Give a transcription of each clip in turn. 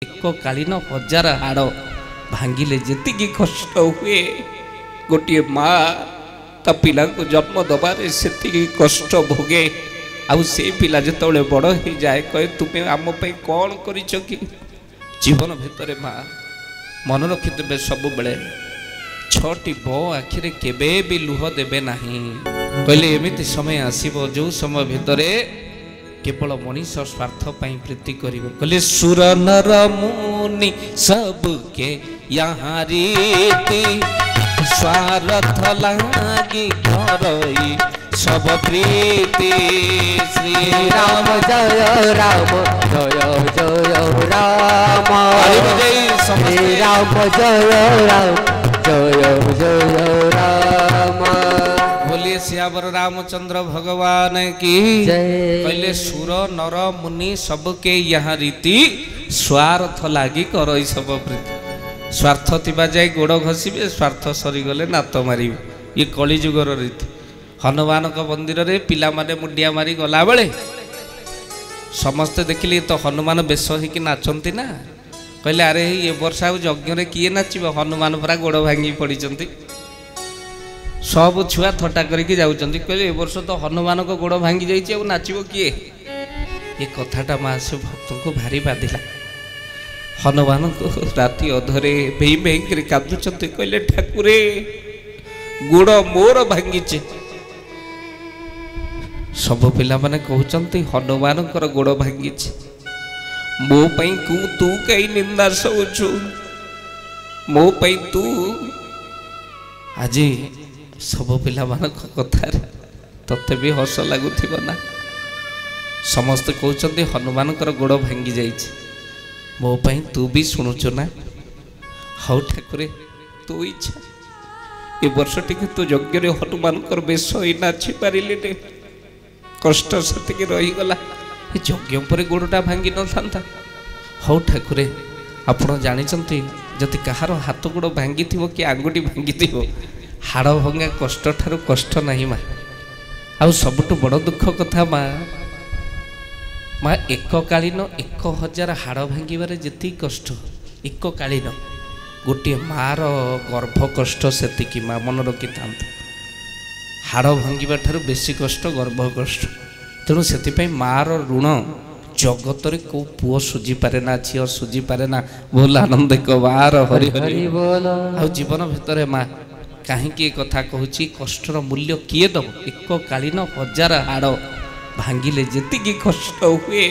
एककालीन हजार हाड़ भांगिले जेतिकी कष्ट हुए गोटे माँ ता पिला को जन्म दबारे सेतिकी कष्ट भोगे आउ से पिला जिते बड़ हो जाए कहे तुम्हें आम कौन कर जीवन भितर माँ मन रखिदे सब बेले छटी बो आखिरे केबे भी लुह देबे नहीं कहले एमिति समय आसीबो जो समय भितर केवल मनीष स्वार्थ प्रीति करिबो कहले सुर नर मुनि सबके यहाँ रीति स्वार्थ लागी करई सब प्रीति श्री राम जय राम जय जय राम श्री राम जय राम जय जय राम बोलिए सियावर रामचंद्र भगवान की कहले सुर नर मुनि सबके यहाँ रीति स्वार्थ लागी करई सब प्रीति स्वार्थ थिबा जाय गोड़ घसीबे स्वार्थ सरीगले नात मारिबे ये कलिजुगर रीति हनुमान मंदिर रे पिला माने मुंडिया मारी गला बेले समस्ते देखिले तो हनुमान बेश होइकी नाचंती ना कहले अरे ये वर्षा यज्ञ किए नाचब हनुमान परा गोड़ भांगी पड़ी सब छुआ थटा करके जाउचंती कहले ए वर्ष तो हनुमान को गोड़ भांगी जाइए और नाचब किए ये कथाटा माँ से भक्त को भारी बाधिला हनुमान को राति अधरे भेई भेई कर कादुचंती कहले ठाकुरे गोड़ मोर भांगी सब पिला माने कहउचंती हनुमान गोड़ भांगी मो पई तू कई निंदा सोचु मो पई तू आज सब पिला मान कथा तते भी हस लगुथिबो ना समस्त कहउचंती हनुमान गोड़ भांगी जाइछि मो पई तू भी शुणुचु ना हाउ ठाकुरे तू इच्छा ए वर्ष टिके तो यज्ञ रे हनुमान बेश होई नाची पारिले ने कष्ट सतिके रही गला यज्ञ पर गोड़टा भांगी न था हौ ठाकुरे आपण जानी जदि कहार हाथ गोड़ भांगी थी कि आंगुठी भांगी थी हाड़ भंगा कष्ट ठारू कष्ट नहीं माँ आउ सबुठ बड़ दुख कथा माँ माँ एककालीन 1000 हाड़ भांगार जी कष्ट एककालीन गोटे मार गर्भ कष्ट से माँ मन रखी था हाड़ भांगा ठारू बेसी कष्ट गर्भ कष्ट तेणु से मार ऋण जगत रे को पुओ सुझी पारे ना झील सुझी पारे ना बोल आनंद कबार हरि हरि आ जीवन भितर माँ कहीं कथा कहूँ कष्टर मूल्य किए दब एककालीन 1000 हाड़ भांगिले जेतिकी कष्ट हुए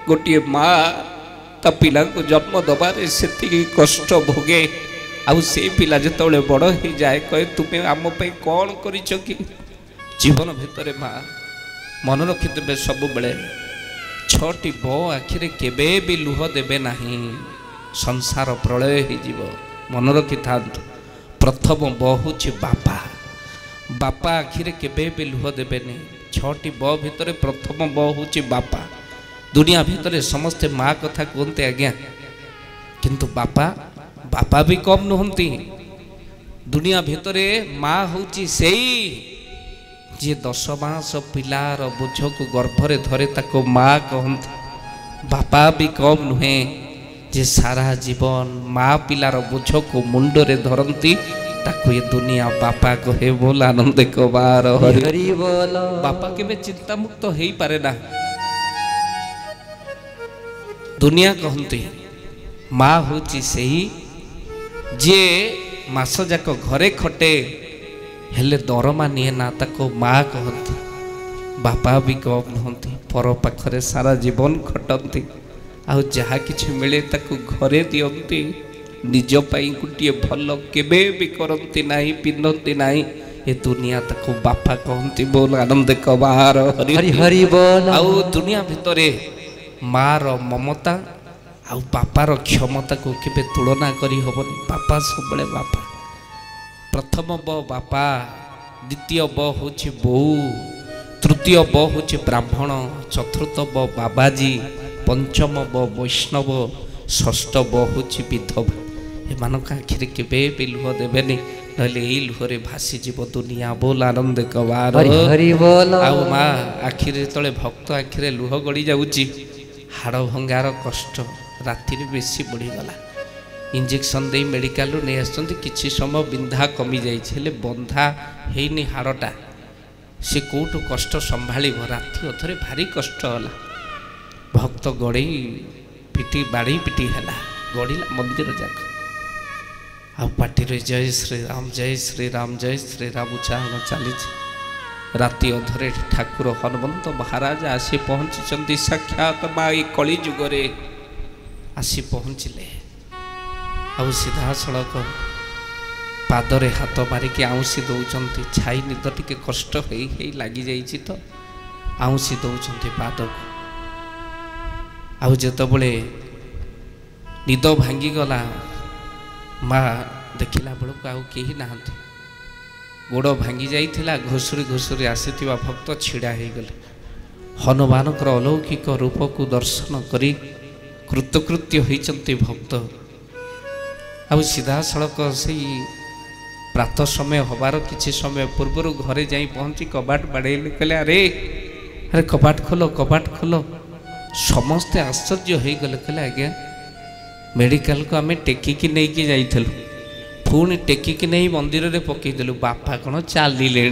गोटे माँ ता पिला को जन्म दबारे सेतिकी कष्ट भोगे आउ से पिला जिते बड़ हो जाए कहे तुम्हें आम कौन कर जीवन भितर माँ मन रखिदे सब बेले छटी बो आखिरे केबे भी लुह देबे नहीं संसार प्रलय हो मन रखि था प्रथम बो हूँ बापा बापा आखिरे केबे भी लुह देबे नहीं छटी बो भितर प्रथम बो हूँ बापा दुनिया भितर समस्ते माँ कथा कहते आज्ञा किंतु बापा बापा भी कम नुहंती दुनिया भितर माँ हूँ से जी 10 मास पिलार बोझ को गर्भरे धरे ताको माँ कहते बापा भी कम नुहे जे सारा जीवन माँ पिलार बोझ को मुंडरे धरती ताको ये दुनिया बापा कहे बोल आनंद कबार हरि हरि बोल बापा के चिंता मुक्त हो पारे ना दुनिया कहती माँ हूँ से जे मास जाक घरे खटे हेले दरमा निए ना ताको माँ कहती बापा भी कम नुहंती पर पाखरे सारा जीवन खटती आउ जहाँ किछि मिले ताको घरे दियंती निज पाई गोटे भल केबे भी करती नाही पिंधती नाही ए दुनिया ताको बापा कहती बोल आनंद कबार हरि हरि हरि बोल आउ दुनिया भितरे मार ममता आउ बापार क्षमता को केबे तुलना करी हबनी बापा सबले बापा प्रथम ब बापा द्वितीय ब हूँ बो तृतीय ब हूँ ब्राह्मण चतुर्थ ब बाबाजी पंचम ब वैष्णव षष्ठ ब हूँ विधवा एमान आखिरे केबे भी लुह देवेनि नहले यही लुहरे भासीजीव दुनिया बोल आनंद कबार हरि बोल आउ माँ आखिरे तले भक्त आखिरे लुह गड़ी जाउची हाड़ भंगार कष्ट राति बेसी बढ़ीगला इंजेक्शन दे मेडिकल नहीं आसुँच कि समय बिंधा कमी जाइए बंधा हैनी हाड़टा से कौटू कष्ट संभाल राति अधरे भारी कष्ट होला भक्त गड़े पिटी बाड़ी पिटी है गड़िला मंदिर जाक आ पार्टी जय श्रीराम जय श्रीराम जय श्रीराम उच्चारण चली राति अधरे ठाकुर हनुमंत महाराज आसी पहुँची साक्षात माई कली जुगरे आसी पहुँचले आउ सीधा सड़क पादरे हाथ मारिकी आउसी दौरान छाई निद टिके कष्ट हो लगी जाइए तो आउसी दौरान पाद को आउ जितेबले निद भांगीगला माँ देखला बेलू आउ कहीं ना गोड़ भांगी जाइथिला घुसुरी घुसुरी आसीथिबा भक्त छिड़ा हो गले हनुमानकर अलौकिक रूप को दर्शन करी कृतकृत्य होइचंती भक्त आउ सीधा सड़क से प्रातः समय हबार किछि समय पूर्व घरे जाई पहुंची कबाट बाड़ेले कहले अरे अरे कबाट खोलो समस्ते आश्चर्य हो गले कहले आज्ञा मेडिकल को आम टेकिकी नहीं कि जाइथिलु पुणी टेकिकी नहीं मंदिर रे पकईदेलु बापा कौन चलिले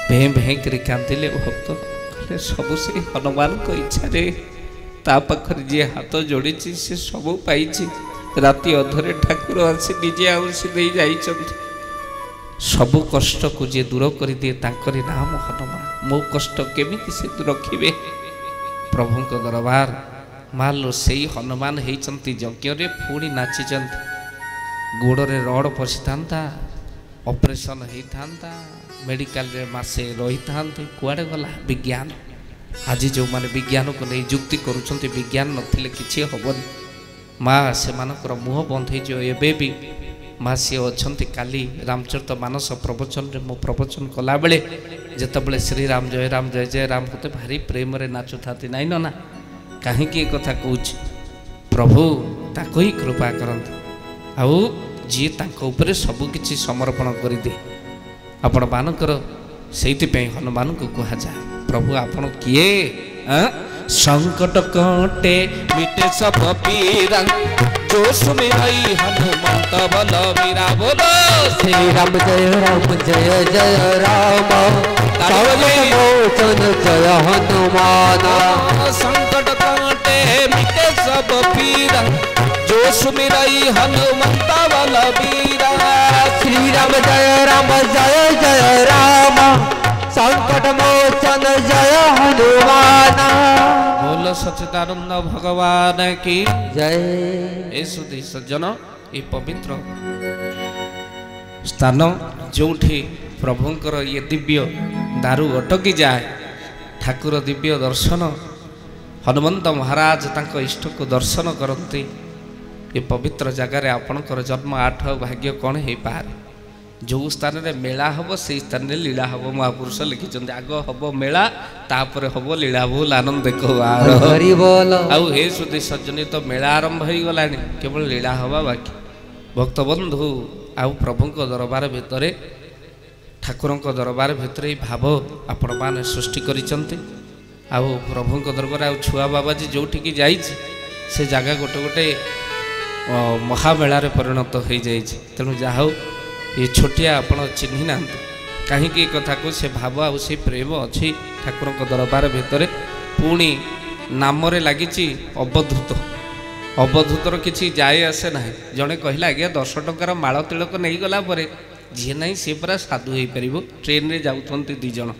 भें भें कर कांदिले भक्त कहले सबु से हनुमान को इच्छा रे ता पाखर जी हाथ जोड़ी से सबू पाई राति अधरे ठाकुर आसी निजे आउसी दे जाइछंती सबु कष्ट को जे दूर कर दिए तांकरी नाम हनुमान मो कष्ट केमिति से दूर रखिबे प्रभु को दरबार मालो से हनुमान होइचंती यज्ञ रे पुणी नाचिचंती गोड़े रड पशि था ऑपरेशन होता मेडिकल रे मासे रही था कुआड़े गला विज्ञान आज जो माने विज्ञान को नहीं जुक्ति करुँच विज्ञान नथिले किछि हबनी माँ से मुह बंद हो एबे भी माँ सी अच्छा काली रामचरित मानस प्रवचन रे मो प्रवचन कला बेले जितेबले श्रीराम जय जय राम होते भारी प्रेम रे नाचु था नाइन ना कहीं कथा कहूँ प्रभु ताको ही कृपा करते आउ जी तांको उपरे सबु किछि समर्पण करि दे आपण मानकर सेइति हनुमान को कहा जाए प्रभु आपण किए संकट कटे मिटे सब पीरा जो सुने आई हनुमंत बलबीरा बोलो श्री राम जय जय राम मोचन जय हनुमान संकट कटे मिटे सब पीरा जो सुमिरई हनुमंत बलबीरा श्री राम जय राम संकट मोचन जय हनुमान बोलो सच्चिदानंद भगवान की जय। ए सुधी सज्जन ये पवित्र स्थान जोठी प्रभुंकर ये दिव्य दारु अटकी जाए ठाकुर दिव्य दर्शन हनुमंत महाराज तांको इष्ट को दर्शन करते ये पवित्र जगार आपणकर जन्म 8 भाग्य कौन हो पारे जो स्थान रे मेला हम से स्थान रे लीला हम महापुरुष लिखिं आग हम मेला तापर हम लीला भूल आनंद देखो आउ हे सुधी सज्जनी तो मेला आरंभ हो गला केवल लीला हवा बाकी भक्त बंधु आउ प्रभु दरबार भितर ठाकुर दरबार भितर भाव आपण मैंने सृष्टि करिसंती आउ प्रभु दरबार आउ छुआ बाबाजी जोठिकी जाई से जगह गोटे गोटे महामेला परिणत हो जाए तेणु जहा ये छोटिया आपण चिन्ह ना कहीं कथा को से भाव आ प्रेम अच्छी ठाकुर दरबार भितर पुणी नाम लगी अवधूतर किसी जाए आसे ना जड़े कहला आज्ञा 10 टंकार माल तिलक नहीं गला जी ना सी पूरा साधु हो पार ट्रेन रे जाऊँ 2 जन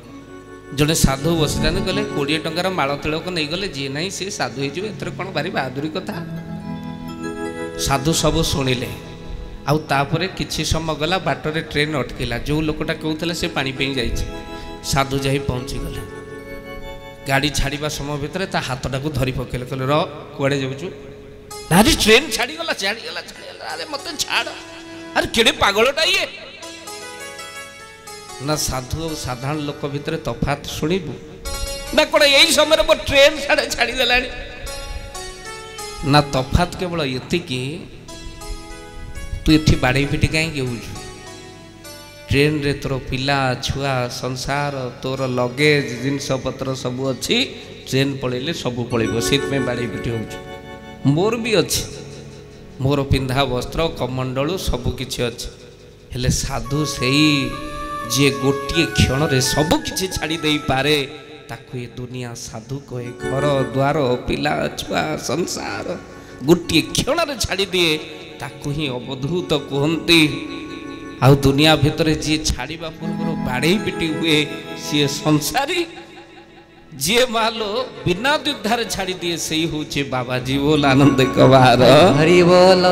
जड़े साधु बसी था कहले 20 टंकार माल तिलक नहीं गले जी ना सी साधु हो कौन भारी बहादुरी कथा साधु सब शुणिले आउ तापरे किछि समय गला बाटरे ट्रेन अटकिला जो लोकटा कहूला से पानी पे जाइए साधु जा पहुँची गले गाड़ी छाड़ा समय भितर ता हाथटा को धरी पकेले कहले र कुआड़े जाऊँ अरे ट्रेन छाड़ीगला अरे मत छाड़ अरे केड़े पागलटा ये ना साधु और साधारण लोक भितर तफात शुणु ना कौन यही समय मो ट्रेन छाड़ीदेला ना तफात केवल ये तू ये बाड़े पिटी कहीं हो ट्रेन रे तोर पिला छुआ संसार तोर लगेज जिनस पत्र सब अच्छी ट्रेन पलैले सब पलैब से बाड़े पिटी हो मोर भी अच्छे मोर पिंधा वस्त्र कमंडलू सबकि अच्छे हेले साधु से जी गोटे क्षण रे सबकि छाड़ी दे पारे ताकू ये दुनिया साधु कहे घर द्वार पिला छुआ संसार गोटे क्षण रे छाड़ी दिए ताकू ही अवधूत कहती आ दुनिया भितर जी छाड़ा पूर्व बाड़े पिटी हुए सी संसारी जी मालो बिना द्विधार छाड़ी दिए से हूँ बाबाजी बोल आनंद कबार हरि बोल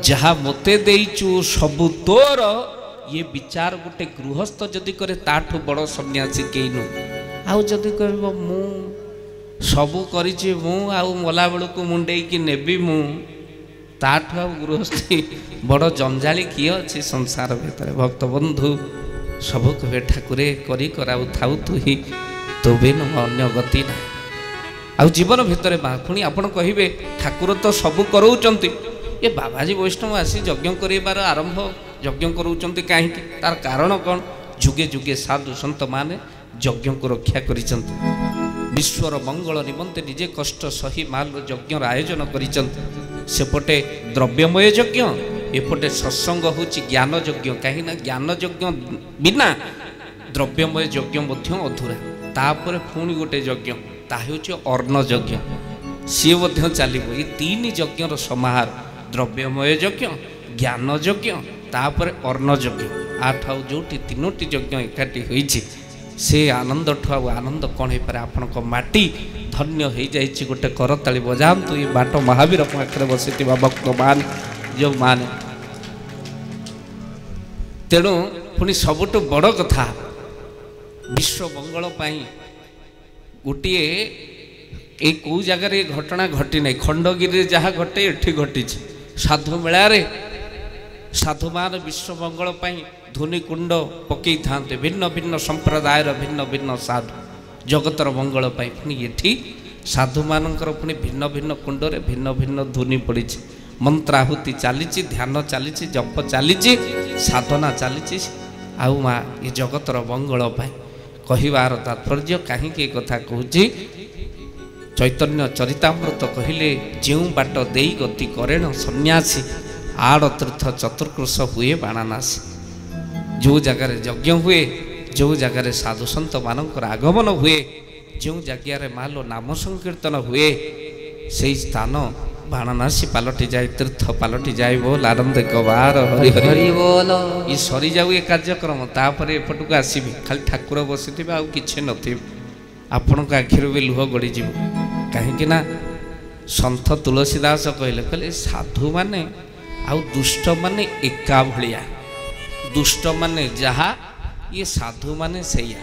जहा मते देइचु सबु तोर ये विचार गोटे गृहस्थ जदि करे ताठू बड़ सन्यासी केई नु आउ जदि कहबो मु सबु करिछि मु आउ मला बेलू मुंडे की नेबी मु ताठू आ गृहस्थी बड़ जंजाली किए अच्छी संसार भितर भक्त बंधु सब कहे ठाकुरे करी कराऊ थाउ तु ही तो बिन अन्य गति ना आ जीवन भितर पुणी आपण कहे ठाकुर तो सबू कराउचंती ये बाबाजी वैष्णव आसी यज्ञ करार आरंभ यज्ञ कराउचंती कहीं तार कारण कौन जुगे जुगे साधु संत माने यज्ञ को रक्षा करिसंती विश्वर मंगल निमंते निजे कष्ट सही माल यज्ञ आयोजन करिसंती सेपटे द्रव्यमय यज्ञ एपटे सत्संग होची ज्ञान यज्ञ कहीं ज्ञान यज्ञ बिना द्रव्यमय यज्ञ मध्य अधूरा तापर पुणी गोटे यज्ञ ताहे अर्ण यज्ञ सी चलो ये तीन यज्ञर समाहार द्रव्यमय यज्ञ ज्ञान यज्ञ तापर अर्ण यज्ञ आठ आउ जो तीनोटी यज्ञ एकाठी होइछि से आनंद ठू आनंद कौन हो पारे आपण माटी धन्य हो जाइए गोटे करताली बजातु ये बाट महावीर पाखे बसी भक्त मान जो मान तेणु पुणी सबुठ बड़ कथा विश्व मंगल गोटे ये कौ जगार घटना घटी ना खंडगिरी जहाँ घटे एठी घटी साधु मेलार साधु मान विश्व मंगल धुनी कुंड पकई था भिन्न भिन्न संप्रदायर भिन्न भिन्न साधु जगतर मंगल पुणी ये साधु मानकर पुणी भिन्न भिन्न कुंडरे भिन्न भिन्न धुनी पड़ी मंत्राहुति चली ध्यान चली जप चली साधना चली आउ माँ ये जगतर मंगल कहिबार तात्पर्य कहीं कथा कहूँ चैतन्य चरितामृत कहले जो बाट दे गति करेण सन्यासी आड़ तीर्थ चतुर्कृश हुए बाणानासी जो जगार यज्ञ हुए जो जगार साधु सन्त मानकर आगमन हुए जो जगार मालो नाम संकीर्तन हुए से स्थान बाणानासी पलटि जाए तीर्थ पलटि जाए बोल आनंद कबार हरि हरि बोल ये सरी जाऊ ये कार्यक्रम तापर एपटक आसबि खाली ठाकुर बसी आउ कि नथिबे आपण आखिर भी लुह गड़ी कहीं सन्थ तुलसीदास कहले कहले साधु माने आउ दुष्ट माने एका भलिया दुष्ट माने जहा ये साधु माने सैया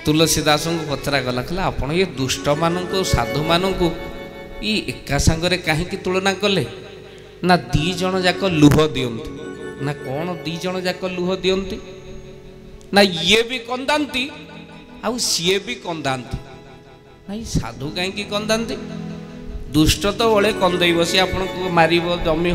तुलसीदास को पचरा गला कहला आपण ये दुष्ट मानक साधु मानक ये एका सांगरे कहीं तुलना कले ना दी जन जाक लुह दियंती ना कौन दी जन जाक लुह दियंती ना ये भी कंदांती आउ सीए भी कंदांती ना साधु कहीं कंदांती दुष्ट तो बड़े कंदेब सी आपन को मारिब जमी